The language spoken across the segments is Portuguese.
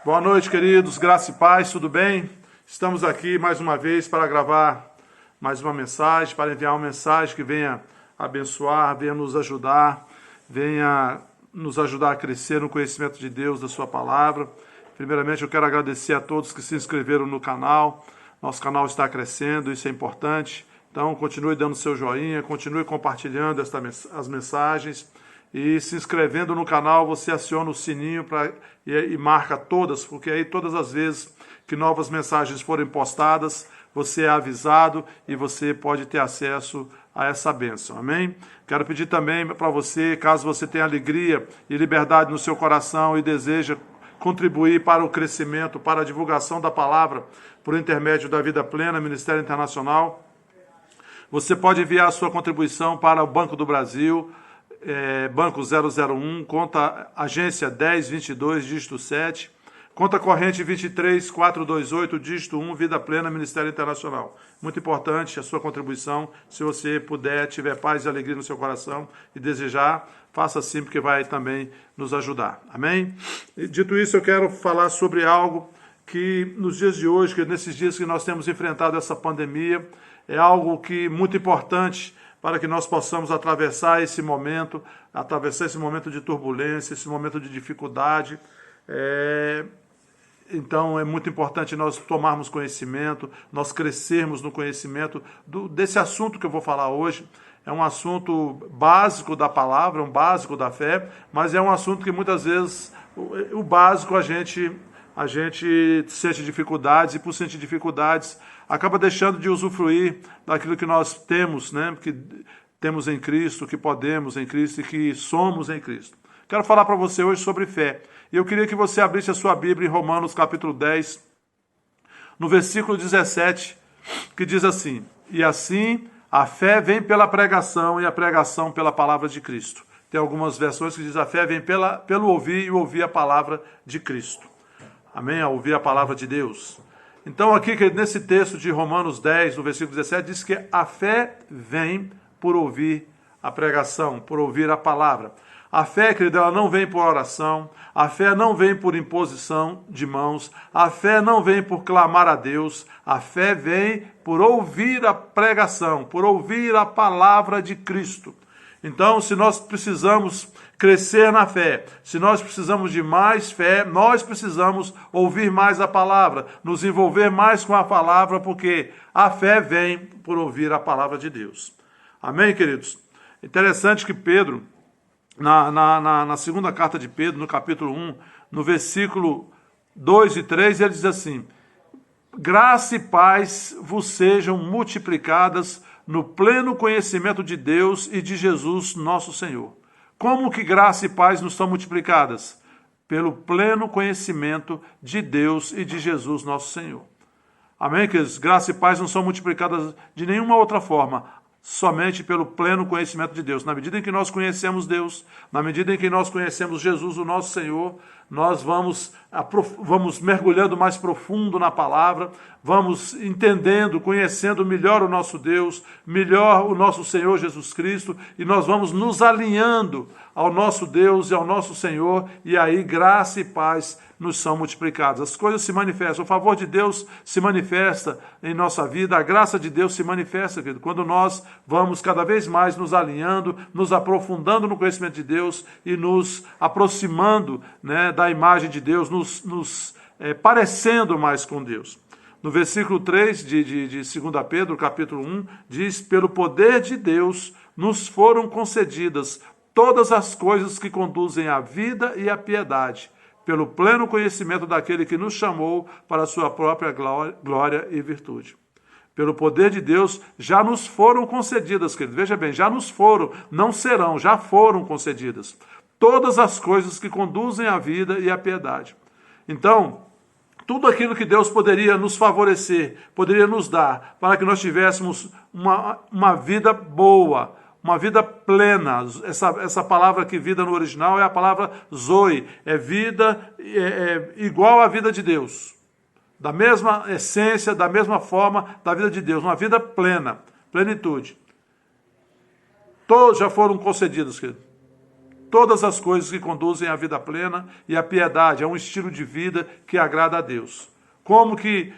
Boa noite, queridos, graça e paz, tudo bem? Estamos aqui mais uma vez para gravar mais uma mensagem, para enviar uma mensagem que venha abençoar, venha nos ajudar a crescer no conhecimento de Deus, da sua palavra. Primeiramente, eu quero agradecer a todos que se inscreveram no canal. Nosso canal está crescendo, isso é importante. Então, continue dando seu joinha, continue compartilhando as mensagens. E se inscrevendo no canal, você aciona o sininho e marca todas, porque aí todas as vezes que novas mensagens forem postadas, você é avisado e você pode ter acesso a essa bênção, amém? Quero pedir também para você, caso você tenha alegria e liberdade no seu coração e deseja contribuir para o crescimento, para a divulgação da palavra por intermédio da Vida Plena, Ministério Internacional, você pode enviar a sua contribuição para o Banco do Brasil, Banco 001, conta agência 1022, dígito 7, conta corrente 23428, dígito 1, Vida Plena, Ministério Internacional. Muito importante a sua contribuição, se você puder, tiver paz e alegria no seu coração e desejar, faça assim, porque vai também nos ajudar. Amém? E, dito isso, eu quero falar sobre algo que nos dias de hoje, que nesses dias que nós temos enfrentado essa pandemia, é algo que muito importante para que nós possamos atravessar esse momento de turbulência, esse momento de dificuldade. Então é muito importante nós tomarmos conhecimento, nós crescermos no conhecimento desse assunto que eu vou falar hoje. É um assunto básico da palavra, um básico da fé, mas é um assunto que muitas vezes o básico a gente sente dificuldades e por sentir dificuldades acaba deixando de usufruir daquilo que nós temos, né? Que temos em Cristo, que podemos em Cristo e que somos em Cristo. Quero falar para você hoje sobre fé. E eu queria que você abrisse a sua Bíblia em Romanos capítulo 10, no versículo 17, que diz assim: e assim a fé vem pela pregação e a pregação pela palavra de Cristo. Tem algumas versões que diz a fé vem pelo ouvir e ouvir a palavra de Cristo. Amém? A ouvir a palavra de Deus. Então aqui nesse texto de Romanos 10, no versículo 17, diz que a fé vem por ouvir a pregação, por ouvir a palavra. A fé, querido, ela não vem por oração, a fé não vem por imposição de mãos, a fé não vem por clamar a Deus, a fé vem por ouvir a pregação, por ouvir a palavra de Cristo. Então, se nós precisamos crescer na fé, se nós precisamos de mais fé, nós precisamos ouvir mais a palavra, nos envolver mais com a palavra, porque a fé vem por ouvir a palavra de Deus. Amém, queridos? Interessante que Pedro, na segunda carta de Pedro, no capítulo 1, no versículo 2 e 3, ele diz assim: graça e paz vos sejam multiplicadas no pleno conhecimento de Deus e de Jesus nosso Senhor. Como que graça e paz nos são multiplicadas? Pelo pleno conhecimento de Deus e de Jesus nosso Senhor. Amém, queridos? Graça e paz não são multiplicadas de nenhuma outra forma, somente pelo pleno conhecimento de Deus. Na medida em que nós conhecemos Deus, na medida em que nós conhecemos Jesus, o nosso Senhor, nós vamos mergulhando mais profundo na palavra, vamos entendendo, conhecendo melhor o nosso Deus, melhor o nosso Senhor Jesus Cristo, e nós vamos nos alinhando ao nosso Deus e ao nosso Senhor, e aí graça e paz nos são multiplicados. As coisas se manifestam, o favor de Deus se manifesta em nossa vida, a graça de Deus se manifesta, querido, quando nós vamos cada vez mais nos alinhando, nos aprofundando no conhecimento de Deus e nos aproximando, né, da imagem de Deus, nos parecendo mais com Deus. No versículo 3 de 2 Pedro, capítulo 1, diz: pelo poder de Deus nos foram concedidas todas as coisas que conduzem à vida e à piedade, pelo pleno conhecimento daquele que nos chamou para a sua própria glória e virtude. Pelo poder de Deus já nos foram concedidas, querido. Veja bem, já nos foram, não serão, já foram concedidas todas as coisas que conduzem à vida e à piedade. Então, tudo aquilo que Deus poderia nos favorecer, poderia nos dar, para que nós tivéssemos uma vida boa, uma vida plena. Essa palavra aqui, vida no original, é a palavra zoe, é vida igual à vida de Deus, da mesma essência, da mesma forma da vida de Deus, uma vida plena, plenitude. Todos já foram concedidos, querido. todas as coisas que conduzem à vida plena e à piedade, a um estilo de vida que agrada a Deus. Como que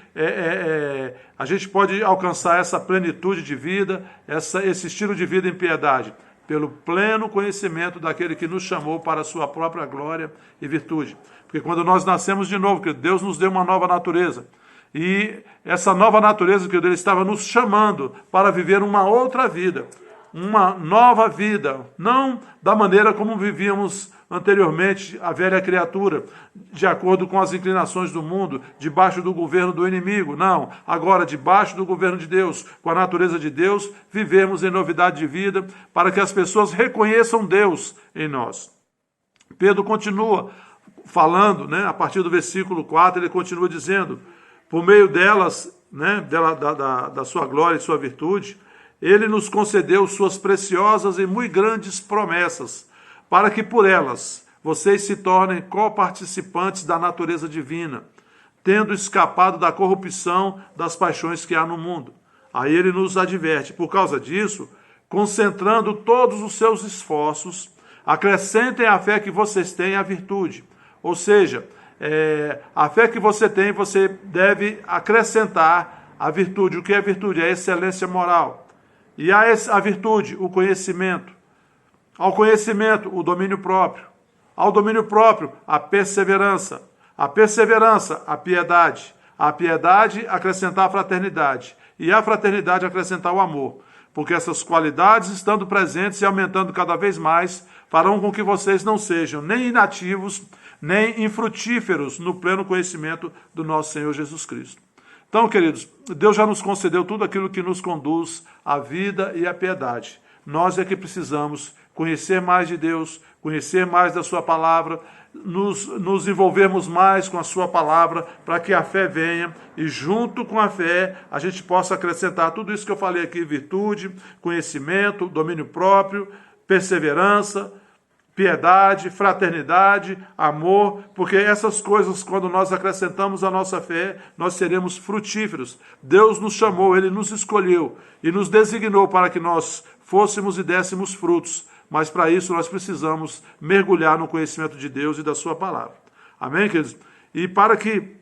a gente pode alcançar essa plenitude de vida, esse estilo de vida em piedade? Pelo pleno conhecimento daquele que nos chamou para a sua própria glória e virtude. Porque quando nós nascemos de novo, que Deus nos deu uma nova natureza. E essa nova natureza que Deus estava nos chamando para viver uma outra vida, uma nova vida, não da maneira como vivíamos anteriormente, a velha criatura, de acordo com as inclinações do mundo, debaixo do governo do inimigo. Não, agora debaixo do governo de Deus, com a natureza de Deus, vivemos em novidade de vida, para que as pessoas reconheçam Deus em nós. Pedro continua falando, né, a partir do versículo 4, ele continua dizendo, por meio delas, né, da sua glória e sua virtude, ele nos concedeu suas preciosas e muito grandes promessas, para que por elas vocês se tornem coparticipantes da natureza divina, tendo escapado da corrupção das paixões que há no mundo. Aí ele nos adverte, por causa disso, concentrando todos os seus esforços, acrescentem à fé que vocês têm a virtude. Ou seja, a fé que você tem, você deve acrescentar a virtude. O que é virtude? É a excelência moral. E a virtude, o conhecimento. Ao conhecimento, o domínio próprio. Ao domínio próprio, a perseverança. A perseverança, a piedade. A piedade, acrescentar a fraternidade. E a fraternidade, acrescentar o amor. Porque essas qualidades, estando presentes e aumentando cada vez mais, farão com que vocês não sejam nem inativos, nem infrutíferos no pleno conhecimento do nosso Senhor Jesus Cristo. Então, queridos, Deus já nos concedeu tudo aquilo que nos conduz à vida e à piedade. Nós é que precisamos conhecer mais de Deus, conhecer mais da sua palavra, nos envolvermos mais com a sua palavra, para que a fé venha e junto com a fé a gente possa acrescentar tudo isso que eu falei aqui, virtude, conhecimento, domínio próprio, perseverança, piedade, fraternidade, amor, porque essas coisas, quando nós acrescentamos à nossa fé, nós seremos frutíferos. Deus nos chamou, Ele nos escolheu e nos designou para que nós fôssemos e dessemos frutos. Mas para isso nós precisamos mergulhar no conhecimento de Deus e da sua palavra. Amém, queridos? E para que,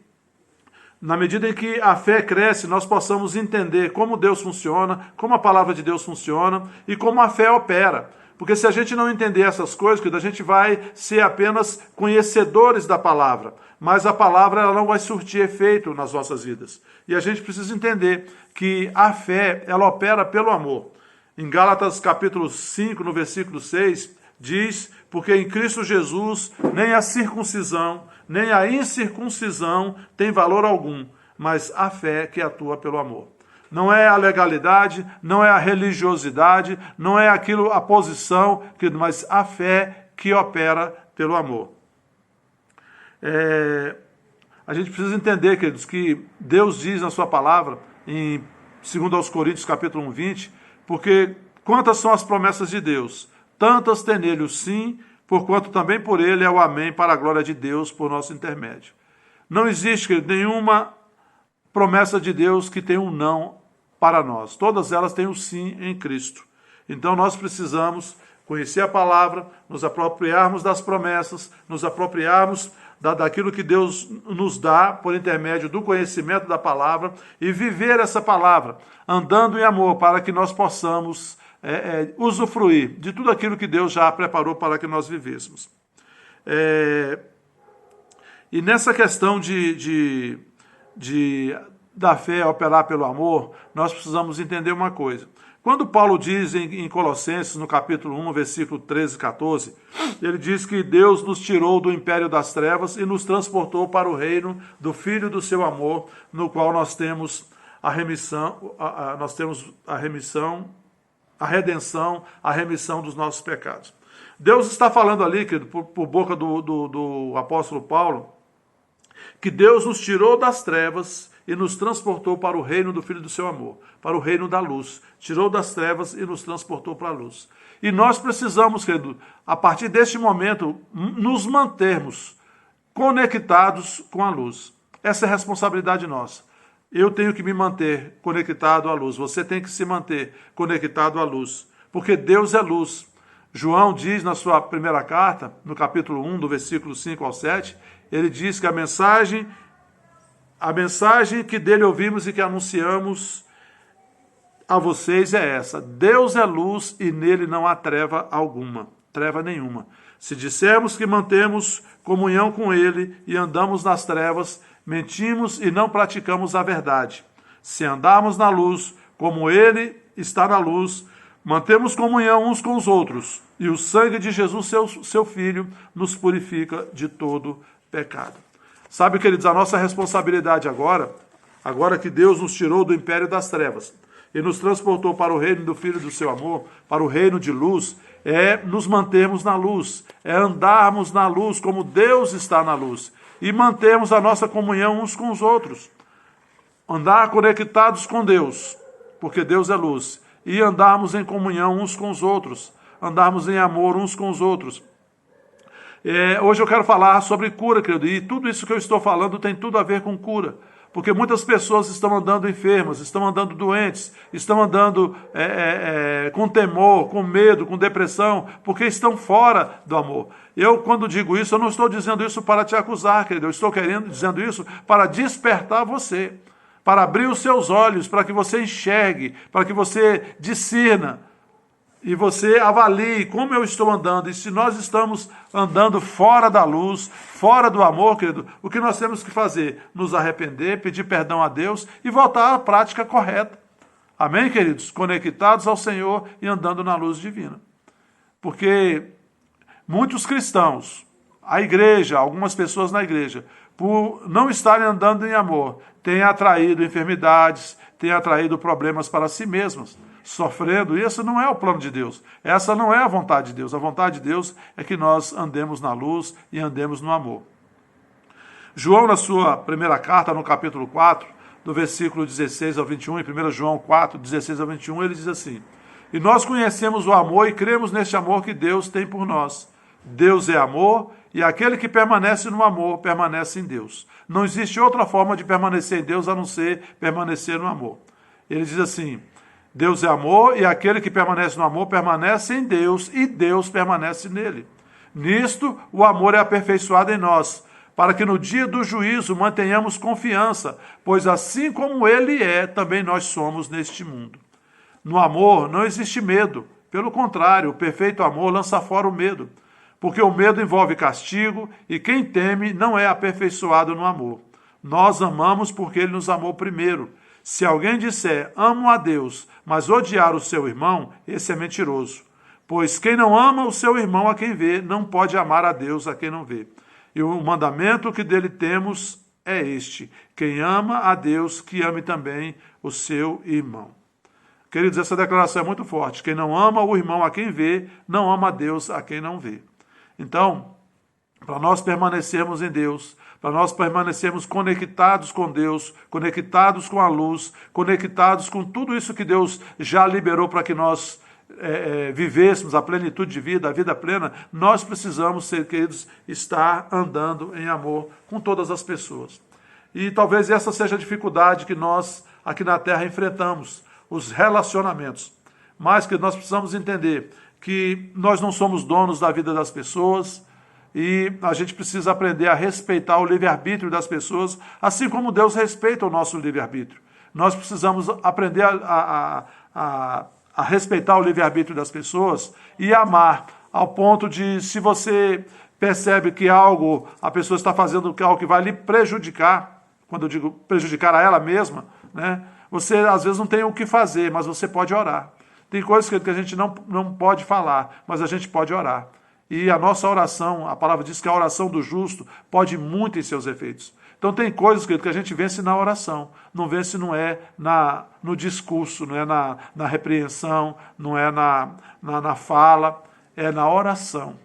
na medida em que a fé cresce, nós possamos entender como Deus funciona, como a palavra de Deus funciona e como a fé opera. Porque se a gente não entender essas coisas, a gente vai ser apenas conhecedores da palavra, mas a palavra ela não vai surtir efeito nas nossas vidas. E a gente precisa entender que a fé ela opera pelo amor. Em Gálatas capítulo 5, no versículo 6, diz, porque em Cristo Jesus nem a circuncisão, nem a incircuncisão tem valor algum, mas a fé que atua pelo amor. Não é a legalidade, não é a religiosidade, não é aquilo, a posição, mas a fé que opera pelo amor. A gente precisa entender, queridos, que Deus diz na sua palavra, em 2 Coríntios capítulo 1, 20, porque quantas são as promessas de Deus? Tantas tem nele o sim, porquanto também por ele é o amém para a glória de Deus por nosso intermédio. Não existe, querido, nenhuma promessa de Deus que tem um não para nós. Todas elas têm um sim em Cristo. Então nós precisamos conhecer a palavra, nos apropriarmos das promessas, nos apropriarmos daquilo que Deus nos dá por intermédio do conhecimento da palavra e viver essa palavra, andando em amor, para que nós possamos usufruir de tudo aquilo que Deus já preparou para que nós vivêssemos. E nessa questão da fé operar pelo amor, nós precisamos entender uma coisa. Quando Paulo diz em Colossenses, no capítulo 1, versículo 13 e 14, ele diz que Deus nos tirou do império das trevas e nos transportou para o reino do Filho do seu amor, no qual nós temos a remissão, a redenção, a remissão dos nossos pecados. Deus está falando ali, querido, por boca do apóstolo Paulo, que Deus nos tirou das trevas e nos transportou para o reino do Filho do seu amor, para o reino da luz. Tirou das trevas e nos transportou para a luz. E nós precisamos, querido, a partir deste momento, nos mantermos conectados com a luz. Essa é a responsabilidade nossa. Eu tenho que me manter conectado à luz. Você tem que se manter conectado à luz. Porque Deus é luz. João diz na sua primeira carta, no capítulo 1, do versículo 5 ao 7, ele diz que a mensagem que dele ouvimos e que anunciamos a vocês é essa: Deus é luz e nele não há treva nenhuma. Se dissermos que mantemos comunhão com ele e andamos nas trevas, mentimos e não praticamos a verdade. Se andarmos na luz, como ele está na luz, mantemos comunhão uns com os outros, e o sangue de Jesus, seu Filho, nos purifica de todo pecado. Sabe, queridos, a nossa responsabilidade agora que Deus nos tirou do império das trevas e nos transportou para o reino do Filho do seu amor, para o reino de luz, é nos mantermos na luz, é andarmos na luz como Deus está na luz e mantermos a nossa comunhão uns com os outros. Andar conectados com Deus, porque Deus é luz, e andarmos em comunhão uns com os outros, andarmos em amor uns com os outros. Hoje eu quero falar sobre cura, querido, e tudo isso que eu estou falando tem tudo a ver com cura. Porque muitas pessoas estão andando enfermas, estão andando doentes, estão andando com temor, com medo, com depressão, porque estão fora do amor. Eu, quando digo isso, eu não estou dizendo isso para te acusar, querido. Eu estou dizendo isso para despertar você, para abrir os seus olhos, para que você enxergue, para que você discirna. E você avalie como eu estou andando. E se nós estamos andando fora da luz, fora do amor, querido, o que nós temos que fazer? Nos arrepender, pedir perdão a Deus e voltar à prática correta. Amém, queridos? Conectados ao Senhor e andando na luz divina. Porque muitos cristãos, a igreja, algumas pessoas na igreja, por não estarem andando em amor, têm atraído enfermidades, têm atraído problemas para si mesmas, sofrendo. Isso não é o plano de Deus. Essa não é a vontade de Deus. A vontade de Deus é que nós andemos na luz e andemos no amor. João, na sua primeira carta, no capítulo 4, do versículo 16 ao 21, em 1 João 4, 16 ao 21, ele diz assim: E nós conhecemos o amor e cremos neste amor que Deus tem por nós. Deus é amor, e aquele que permanece no amor, permanece em Deus. Não existe outra forma de permanecer em Deus a não ser permanecer no amor. Ele diz assim: Deus é amor, e aquele que permanece no amor permanece em Deus, e Deus permanece nele. Nisto, o amor é aperfeiçoado em nós, para que no dia do juízo mantenhamos confiança, pois assim como ele é, também nós somos neste mundo. No amor não existe medo. Pelo contrário, o perfeito amor lança fora o medo, porque o medo envolve castigo, e quem teme não é aperfeiçoado no amor. Nós amamos porque ele nos amou primeiro. Se alguém disser, amo a Deus, mas odiar o seu irmão, esse é mentiroso. Pois quem não ama o seu irmão a quem vê, não pode amar a Deus a quem não vê. E o mandamento que dele temos é este: quem ama a Deus, que ame também o seu irmão. Queridos, essa declaração é muito forte. Quem não ama o irmão a quem vê, não ama a Deus a quem não vê. Então, para nós permanecermos em Deus, para nós permanecermos conectados com Deus, conectados com a luz, conectados com tudo isso que Deus já liberou para que nós vivêssemos a plenitude de vida, a vida plena, nós precisamos, ser queridos, estar andando em amor com todas as pessoas. E talvez essa seja a dificuldade que nós aqui na Terra enfrentamos, os relacionamentos. Mas que nós precisamos entender que nós não somos donos da vida das pessoas, e a gente precisa aprender a respeitar o livre-arbítrio das pessoas, assim como Deus respeita o nosso livre-arbítrio. Nós precisamos aprender a respeitar o livre-arbítrio das pessoas e amar, ao ponto de, se você percebe que a pessoa está fazendo algo que vai lhe prejudicar, quando eu digo prejudicar a ela mesma, né? Você às vezes não tem o que fazer, mas você pode orar. Tem coisas que a gente não pode falar, mas a gente pode orar. E a nossa oração, a palavra diz que a oração do justo pode muito em seus efeitos. Então tem coisas, querido, que a gente vence na oração. Não vence, não é no discurso, não é na repreensão, não é na fala, é na oração.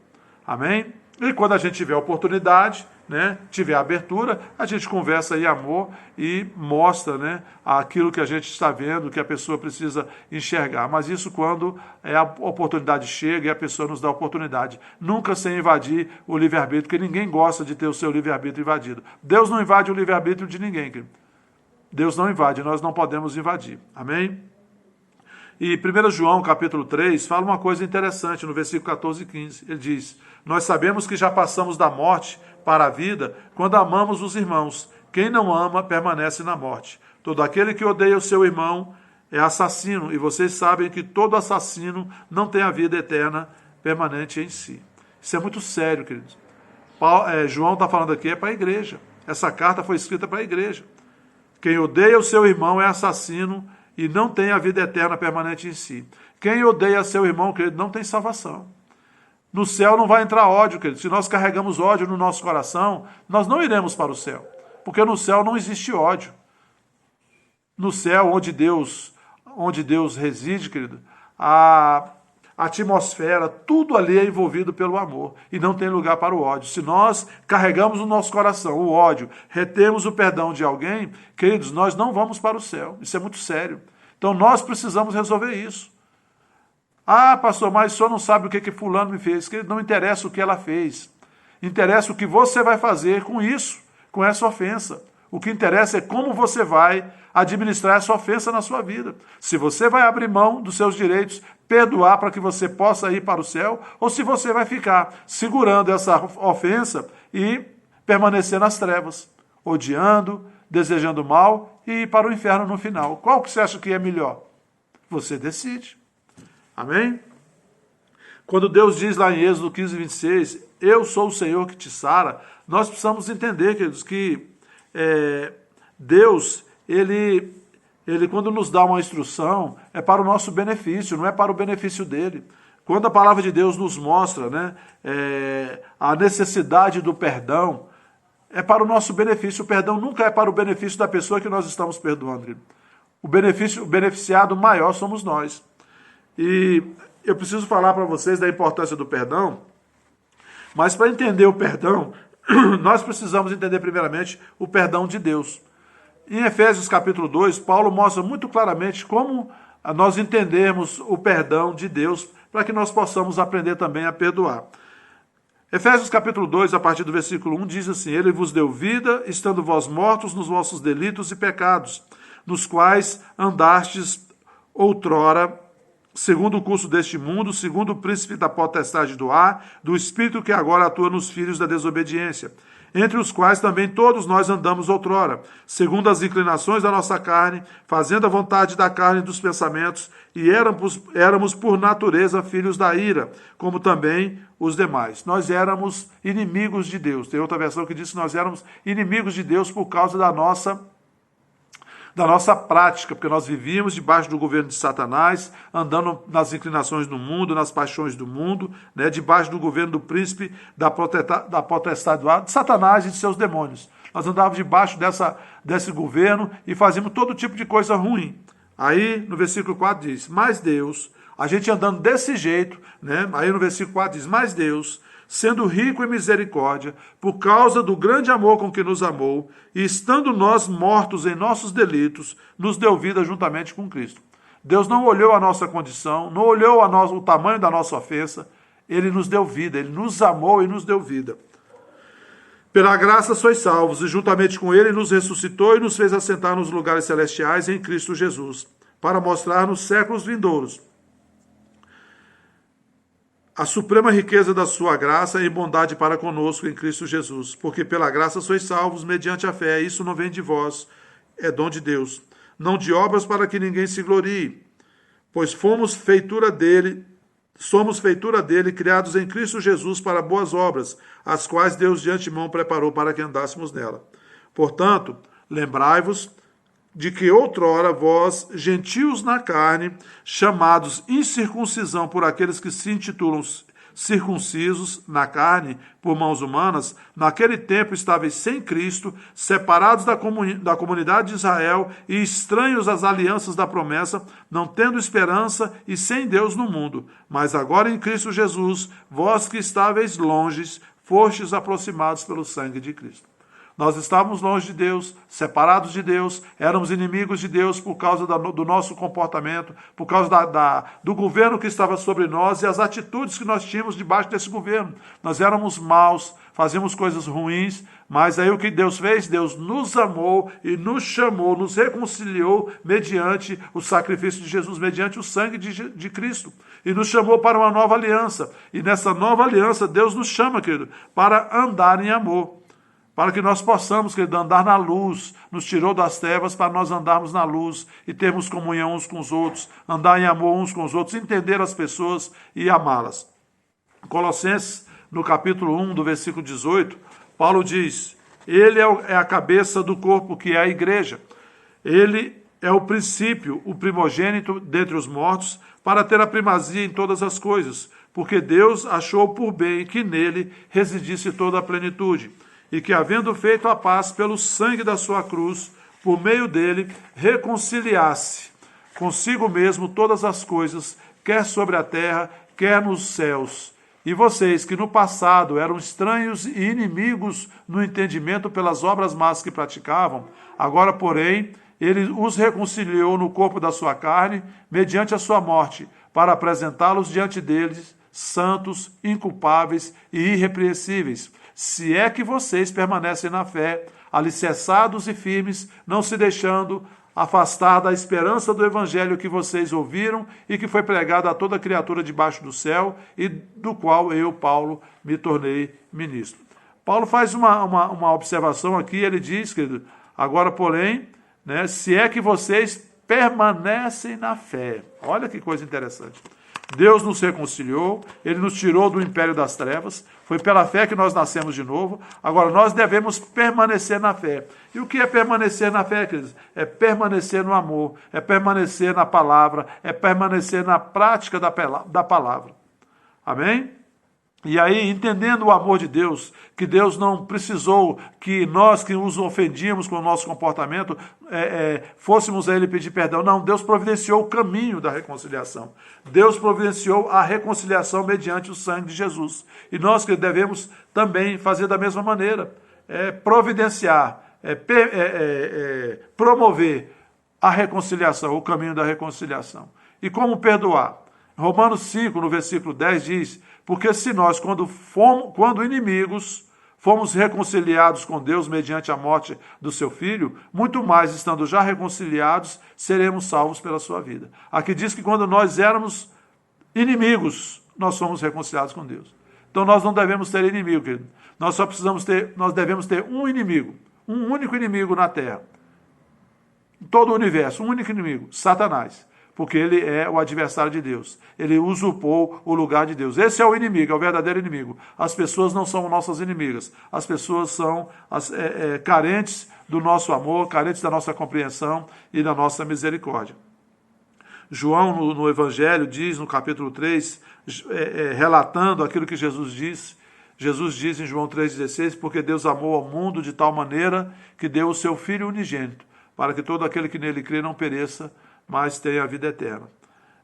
Amém? E quando a gente tiver oportunidade, né, tiver abertura, a gente conversa em amor e mostra, né, aquilo que a gente está vendo, que a pessoa precisa enxergar. Mas isso quando a oportunidade chega e a pessoa nos dá a oportunidade. Nunca sem invadir o livre-arbítrio, porque ninguém gosta de ter o seu livre-arbítrio invadido. Deus não invade o livre-arbítrio de ninguém, querido. Deus não invade, nós não podemos invadir. Amém? E 1 João, capítulo 3, fala uma coisa interessante no versículo 14 e 15. Ele diz: nós sabemos que já passamos da morte para a vida quando amamos os irmãos. Quem não ama permanece na morte. Todo aquele que odeia o seu irmão é assassino, e vocês sabem que todo assassino não tem a vida eterna permanente em si. Isso é muito sério, queridos. João está falando aqui para a igreja. Essa carta foi escrita para a igreja. Quem odeia o seu irmão é assassino e não tem a vida eterna permanente em si. Quem odeia seu irmão, querido, não tem salvação. No céu não vai entrar ódio, querido. Se nós carregamos ódio no nosso coração, nós não iremos para o céu. Porque no céu não existe ódio. No céu, onde Deus reside, querido, a atmosfera, tudo ali é envolvido pelo amor e não tem lugar para o ódio. Se nós carregamos no nosso coração o ódio, retemos o perdão de alguém, queridos, nós não vamos para o céu. Isso é muito sério. Então nós precisamos resolver isso. Ah, pastor, mas o senhor não sabe o que fulano me fez. Querido, não interessa o que ela fez. Interessa o que você vai fazer com isso, com essa ofensa. O que interessa é como você vai administrar essa ofensa na sua vida. Se você vai abrir mão dos seus direitos, perdoar para que você possa ir para o céu, ou se você vai ficar segurando essa ofensa e permanecer nas trevas, odiando, desejando mal e ir para o inferno no final. Qual que você acha que é melhor? Você decide. Amém? Quando Deus diz lá em Êxodo 15, 26, eu sou o Senhor que te sara, nós precisamos entender, queridos, que Deus, ele quando nos dá uma instrução, é para o nosso benefício, não é para o benefício dele. Quando a palavra de Deus nos mostra, né, a necessidade do perdão, é para o nosso benefício. O perdão nunca é para o benefício da pessoa que nós estamos perdoando. O beneficiado maior somos nós. E eu preciso falar para vocês da importância do perdão, mas para entender o perdão, nós precisamos entender primeiramente o perdão de Deus. Em Efésios capítulo 2, Paulo mostra muito claramente como nós entendermos o perdão de Deus para que nós possamos aprender também a perdoar. Efésios capítulo 2, a partir do versículo 1, diz assim: Ele vos deu vida, estando vós mortos nos vossos delitos e pecados, nos quais andastes outrora, segundo o curso deste mundo, segundo o príncipe da potestade do ar, do espírito que agora atua nos filhos da desobediência, entre os quais também todos nós andamos outrora, segundo as inclinações da nossa carne, fazendo a vontade da carne e dos pensamentos, e éramos por natureza filhos da ira, como também os demais. Nós éramos inimigos de Deus. Tem outra versão que diz que nós éramos inimigos de Deus por causa da nossa prática, porque nós vivíamos debaixo do governo de Satanás, andando nas inclinações do mundo, nas paixões do mundo, né, debaixo do governo do príncipe da potestade do ar, de Satanás e de seus demônios. Nós andávamos debaixo desse governo e fazíamos todo tipo de coisa ruim. Aí, no versículo 4 diz, mas Deus, a gente andando desse jeito, né, aí no versículo 4 diz, mas Deus, sendo rico em misericórdia, por causa do grande amor com que nos amou, e estando nós mortos em nossos delitos, nos deu vida juntamente com Cristo. Deus não olhou a nossa condição, não olhou o tamanho da nossa ofensa, Ele nos deu vida, Ele nos amou e nos deu vida. Pela graça sois salvos, e juntamente com Ele nos ressuscitou e nos fez assentar nos lugares celestiais em Cristo Jesus, para mostrar nos séculos vindouros a suprema riqueza da sua graça e bondade para conosco em Cristo Jesus. Porque pela graça sois salvos mediante a fé. Isso não vem de vós, é dom de Deus. Não de obras para que ninguém se glorie. Pois somos feitura dele, criados em Cristo Jesus para boas obras, as quais Deus de antemão preparou para que andássemos nela. Portanto, lembrai-vos de que outrora vós, gentios na carne, chamados incircuncisão por aqueles que se intitulam circuncisos na carne por mãos humanas, naquele tempo estáveis sem Cristo, separados da comunidade de Israel e estranhos às alianças da promessa, não tendo esperança e sem Deus no mundo. Mas agora em Cristo Jesus, vós que estáveis longes, fostes aproximados pelo sangue de Cristo. Nós estávamos longe de Deus, separados de Deus, éramos inimigos de Deus por causa do nosso comportamento, por causa do governo que estava sobre nós e as atitudes que nós tínhamos debaixo desse governo. Nós éramos maus, fazíamos coisas ruins, mas aí o que Deus fez? Deus nos amou e nos chamou, nos reconciliou mediante o sacrifício de Jesus, mediante o sangue de Cristo. E nos chamou para uma nova aliança. E nessa nova aliança, Deus nos chama, querido, para andar em amor. Para que nós possamos, querido, andar na luz. Nos tirou das trevas para nós andarmos na luz e termos comunhão uns com os outros, andar em amor uns com os outros, entender as pessoas e amá-las. Colossenses, no capítulo 1, do versículo 18, Paulo diz: ele é a cabeça do corpo, que é a igreja. Ele é o princípio, o primogênito dentre os mortos, para ter a primazia em todas as coisas, porque Deus achou por bem que nele residisse toda a plenitude, e que, havendo feito a paz pelo sangue da sua cruz, por meio dele, reconciliasse consigo mesmo todas as coisas, quer sobre a terra, quer nos céus. E vocês, que no passado eram estranhos e inimigos no entendimento pelas obras más que praticavam, agora, porém, ele os reconciliou no corpo da sua carne, mediante a sua morte, para apresentá-los diante deles, santos, inculpáveis e irrepreensíveis, se é que vocês permanecem na fé, alicerçados e firmes, não se deixando afastar da esperança do evangelho que vocês ouviram e que foi pregado a toda criatura debaixo do céu e do qual eu, Paulo, me tornei ministro. Paulo faz uma observação aqui, ele diz, querido, agora, porém, né, se é que vocês permanecem na fé. Olha que coisa interessante. Deus nos reconciliou, ele nos tirou do império das trevas, foi pela fé que nós nascemos de novo, agora nós devemos permanecer na fé. E o que é permanecer na fé, queridos? É permanecer no amor, é permanecer na palavra, é permanecer na prática da palavra. Amém? E aí, entendendo o amor de Deus, que Deus não precisou que nós que os ofendíamos com o nosso comportamento, fôssemos a Ele pedir perdão. Não, Deus providenciou o caminho da reconciliação. Deus providenciou a reconciliação mediante o sangue de Jesus. E nós que devemos também fazer da mesma maneira. Providenciar, promover a reconciliação, o caminho da reconciliação. E como perdoar? Romanos 5, no versículo 10, diz: porque se nós, quando inimigos, fomos reconciliados com Deus mediante a morte do seu Filho, muito mais, estando já reconciliados, seremos salvos pela sua vida. Aqui diz que quando nós éramos inimigos, nós fomos reconciliados com Deus. Então nós não devemos ter inimigo, querido. Nós devemos ter um inimigo, um único inimigo na terra. Em todo o universo, um único inimigo, Satanás. Porque ele é o adversário de Deus. Ele usurpou o lugar de Deus. Esse é o inimigo, é o verdadeiro inimigo. As pessoas não são nossas inimigas. As pessoas são carentes do nosso amor, carentes da nossa compreensão e da nossa misericórdia. João, no Evangelho, diz no capítulo 3, relatando aquilo que Jesus diz em João 3,16, porque Deus amou ao mundo de tal maneira que deu o seu Filho unigênito, para que todo aquele que nele crê não pereça, mas tem a vida eterna.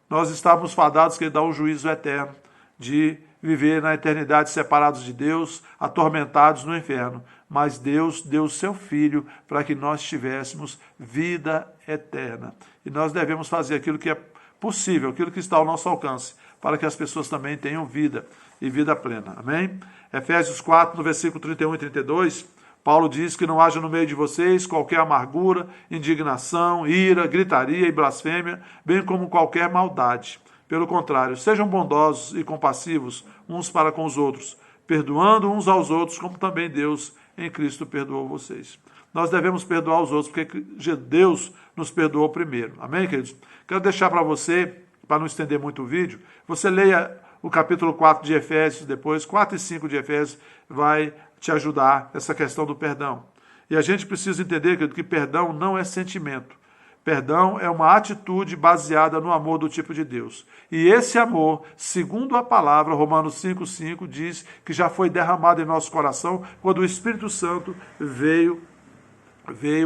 Nós estávamos fadados que dá um juízo eterno, de viver na eternidade separados de Deus, atormentados no inferno. Mas Deus deu o seu Filho para que nós tivéssemos vida eterna. E nós devemos fazer aquilo que é possível, aquilo que está ao nosso alcance, para que as pessoas também tenham vida e vida plena. Amém? Efésios 4, no versículo 31 e 32, Paulo diz que não haja no meio de vocês qualquer amargura, indignação, ira, gritaria e blasfêmia, bem como qualquer maldade. Pelo contrário, sejam bondosos e compassivos uns para com os outros, perdoando uns aos outros, como também Deus em Cristo perdoou vocês. Nós devemos perdoar os outros, porque Deus nos perdoou primeiro. Amém, queridos? Quero deixar para você, para não estender muito o vídeo, você leia o capítulo 4 de Efésios, depois 4 e 5 de Efésios, vai te ajudar nessa questão do perdão. E a gente precisa entender que perdão não é sentimento. Perdão é uma atitude baseada no amor do tipo de Deus. E esse amor, segundo a palavra, Romanos 5,5, diz que já foi derramado em nosso coração quando o Espírito Santo veio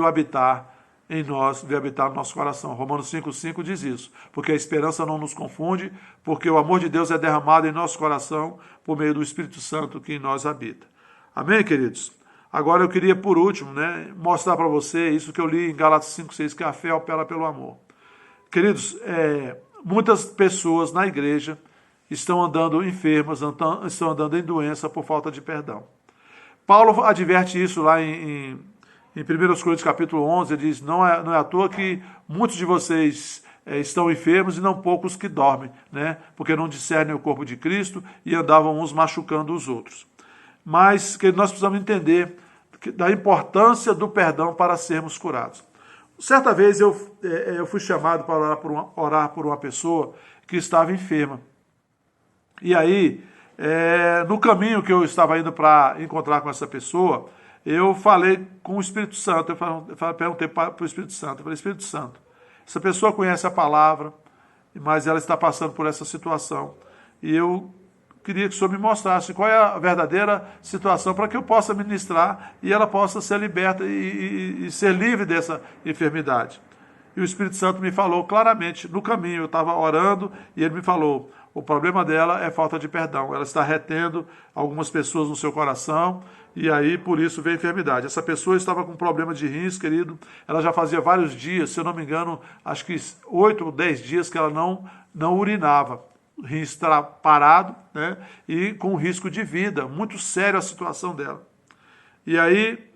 habitar em nós, veio habitar no nosso coração. Romanos 5,5 diz isso. Porque a esperança não nos confunde, porque o amor de Deus é derramado em nosso coração por meio do Espírito Santo que em nós habita. Amém, queridos? Agora eu queria, por último, né, mostrar para você isso que eu li em Gálatas 5:6, que a fé opera pelo amor. Queridos, muitas pessoas na igreja estão andando enfermas, estão andando em doença por falta de perdão. Paulo adverte isso lá em 1 Coríntios capítulo 11, ele diz, não é à toa que muitos de vocês estão enfermos e não poucos que dormem, né? Porque não discernem o corpo de Cristo e andavam uns machucando os outros. Mas que nós precisamos entender da importância do perdão para sermos curados. Certa vez eu fui chamado para orar por uma pessoa que estava enferma. E aí, no caminho que eu estava indo para encontrar com essa pessoa, eu falei com o Espírito Santo, perguntei para o Espírito Santo, eu falei, Espírito Santo, essa pessoa conhece a palavra, mas ela está passando por essa situação. E eu queria que o Senhor me mostrasse qual é a verdadeira situação para que eu possa ministrar e ela possa ser liberta e ser livre dessa enfermidade. E o Espírito Santo me falou claramente, no caminho, eu estava orando e ele me falou, o problema dela é falta de perdão. Ela está retendo algumas pessoas no seu coração e aí por isso vem a enfermidade. Essa pessoa estava com problema de rins, querido. Ela já fazia vários dias, se eu não me engano, acho que 8 ou 10 dias que ela não urinava. O rins está parado, né? E com risco de vida. Muito séria a situação dela. E aí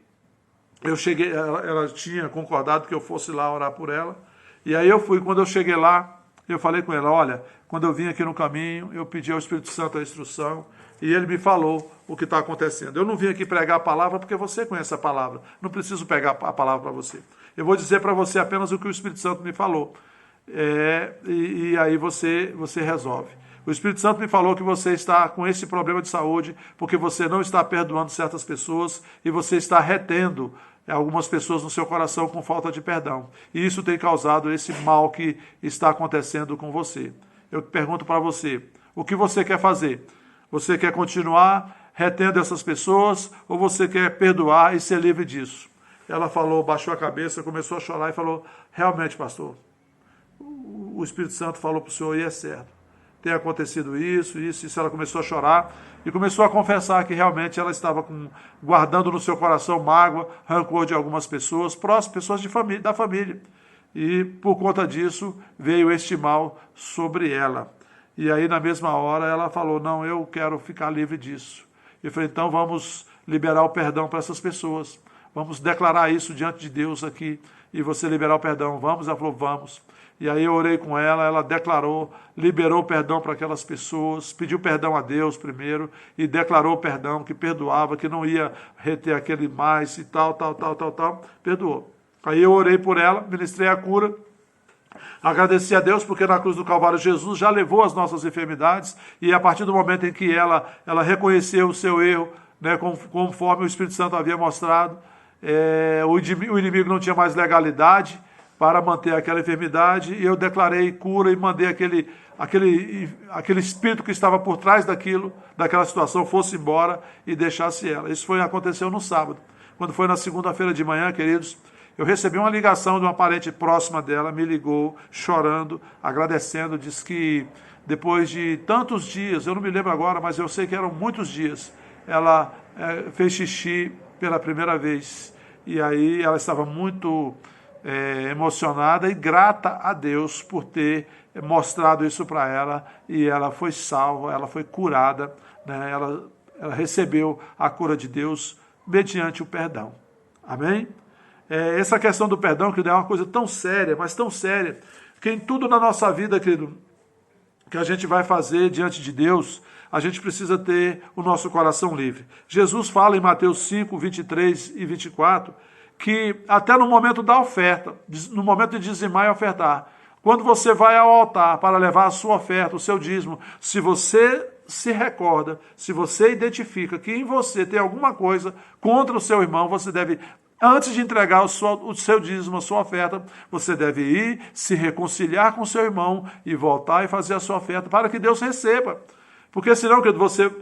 eu cheguei, ela tinha concordado que eu fosse lá orar por ela. E aí eu fui, quando eu cheguei lá, eu falei com ela, olha, quando eu vim aqui no caminho, eu pedi ao Espírito Santo a instrução e ele me falou o que está acontecendo. Eu não vim aqui pregar a palavra porque você conhece a palavra. Não preciso pegar a palavra para você. Eu vou dizer para você apenas o que o Espírito Santo me falou. E aí você resolve. O Espírito Santo me falou que você está com esse problema de saúde porque você não está perdoando certas pessoas e você está retendo algumas pessoas no seu coração com falta de perdão. E isso tem causado esse mal que está acontecendo com você. Eu pergunto para você, o que você quer fazer? Você quer continuar retendo essas pessoas ou você quer perdoar e ser livre disso? Ela falou, baixou a cabeça, começou a chorar e falou, realmente, pastor, o Espírito Santo falou para o senhor e é certo. Tem acontecido isso. Ela começou a chorar e começou a confessar que realmente ela estava guardando no seu coração mágoa, rancor de algumas pessoas, próximas, pessoas da família. E por conta disso veio este mal sobre ela. E aí na mesma hora ela falou, não, eu quero ficar livre disso. Eu falei, então vamos liberar o perdão para essas pessoas. Vamos declarar isso diante de Deus aqui e você liberar o perdão. Vamos? Ela falou, vamos. E aí eu orei com ela, ela declarou, liberou o perdão para aquelas pessoas, pediu perdão a Deus primeiro e declarou o perdão, que perdoava, que não ia reter aquele mais e tal, perdoou. Aí eu orei por ela, ministrei a cura, agradeci a Deus porque na cruz do Calvário Jesus já levou as nossas enfermidades e a partir do momento em que ela reconheceu o seu erro, né, conforme o Espírito Santo havia mostrado, o inimigo não tinha mais legalidade para manter aquela enfermidade, e eu declarei cura e mandei aquele espírito que estava por trás daquela situação, fosse embora e deixasse ela. Isso aconteceu no sábado. Quando foi na segunda-feira de manhã, queridos, eu recebi uma ligação de uma parente próxima dela, me ligou, chorando, agradecendo, disse que depois de tantos dias, eu não me lembro agora, mas eu sei que eram muitos dias, ela fez xixi pela primeira vez, e aí ela estava muito emocionada e grata a Deus por ter mostrado isso para ela, e ela foi salva, ela foi curada, né? Ela recebeu a cura de Deus mediante o perdão. Amém? Essa questão do perdão, querido, é uma coisa tão séria, mas tão séria, que em tudo na nossa vida, querido, que a gente vai fazer diante de Deus, a gente precisa ter o nosso coração livre. Jesus fala em Mateus 5, 23 e 24, que até no momento da oferta, no momento de dizimar e ofertar, quando você vai ao altar para levar a sua oferta, o seu dízimo, se você se recorda, se você identifica que em você tem alguma coisa contra o seu irmão, você deve, antes de entregar o seu dízimo, a sua oferta, você deve ir, se reconciliar com o seu irmão e voltar e fazer a sua oferta para que Deus receba. Porque senão,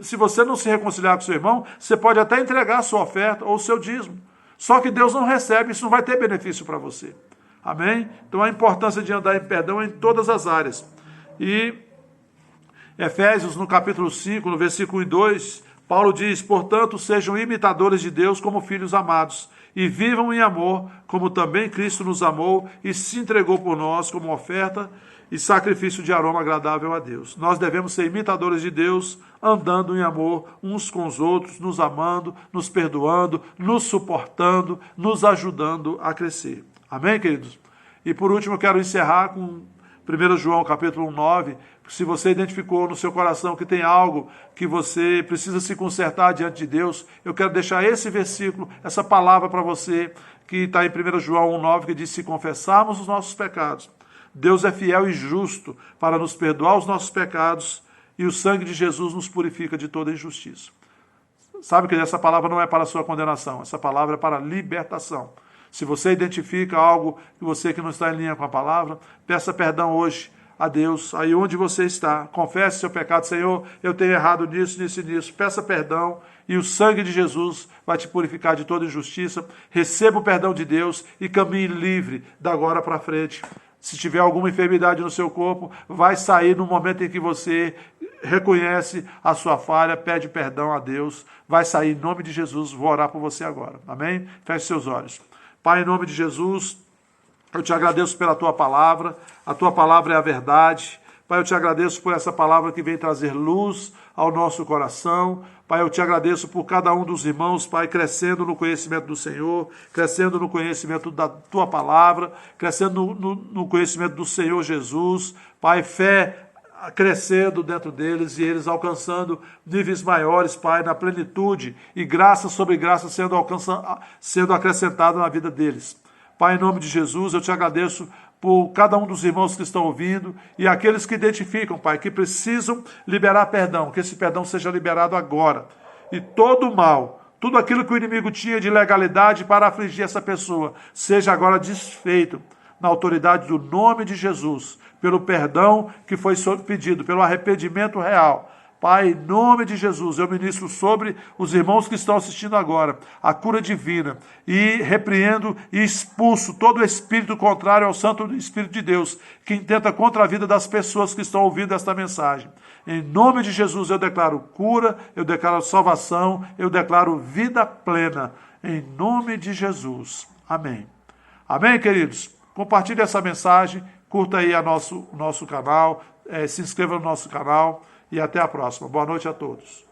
se você não se reconciliar com o seu irmão, você pode até entregar a sua oferta ou o seu dízimo. Só que Deus não recebe, isso não vai ter benefício para você. Amém? Então a importância de andar em perdão em todas as áreas. E Efésios, no capítulo 5, no versículo 2, Paulo diz, portanto, sejam imitadores de Deus como filhos amados, e vivam em amor, como também Cristo nos amou e se entregou por nós como oferta e sacrifício de aroma agradável a Deus. Nós devemos ser imitadores de Deus, andando em amor uns com os outros, nos amando, nos perdoando, nos suportando, nos ajudando a crescer. Amém, queridos? E por último, eu quero encerrar com 1 João capítulo 9, se você identificou no seu coração que tem algo que você precisa se consertar diante de Deus, eu quero deixar esse versículo, essa palavra para você, que está em 1 João 1,9, que diz, se confessarmos os nossos pecados, Deus é fiel e justo para nos perdoar os nossos pecados e o sangue de Jesus nos purifica de toda injustiça. Sabe que essa palavra não é para a sua condenação, essa palavra é para a libertação. Se você identifica algo que você que não está em linha com a palavra, peça perdão hoje a Deus, aí onde você está. Confesse seu pecado, Senhor, eu tenho errado nisso, nisso e nisso. Peça perdão e o sangue de Jesus vai te purificar de toda injustiça. Receba o perdão de Deus e caminhe livre da agora para frente. Se tiver alguma enfermidade no seu corpo, vai sair no momento em que você reconhece a sua falha, pede perdão a Deus, vai sair em nome de Jesus. Vou orar por você agora. Amém? Feche seus olhos. Pai, em nome de Jesus, eu te agradeço pela tua palavra, a tua palavra é a verdade. Pai, eu te agradeço por essa palavra que vem trazer luz ao nosso coração. Pai, eu te agradeço por cada um dos irmãos, Pai, crescendo no conhecimento do Senhor, crescendo no conhecimento da tua palavra, crescendo no conhecimento do Senhor Jesus. Pai, fé crescendo dentro deles e eles alcançando níveis maiores, Pai, na plenitude e graça sobre graça sendo acrescentada na vida deles. Pai, em nome de Jesus, eu te agradeço por cada um dos irmãos que estão ouvindo e aqueles que identificam, Pai, que precisam liberar perdão, que esse perdão seja liberado agora. E todo o mal, tudo aquilo que o inimigo tinha de legalidade para afligir essa pessoa, seja agora desfeito na autoridade do nome de Jesus, pelo perdão que foi pedido, pelo arrependimento real. Pai, em nome de Jesus, eu ministro sobre os irmãos que estão assistindo agora a cura divina e repreendo e expulso todo o espírito contrário ao Santo Espírito de Deus que intenta contra a vida das pessoas que estão ouvindo esta mensagem. Em nome de Jesus eu declaro cura, eu declaro salvação, eu declaro vida plena. Em nome de Jesus. Amém. Amém, queridos? Compartilhe essa mensagem, curta aí nosso canal, se inscreva no nosso canal. E até a próxima. Boa noite a todos.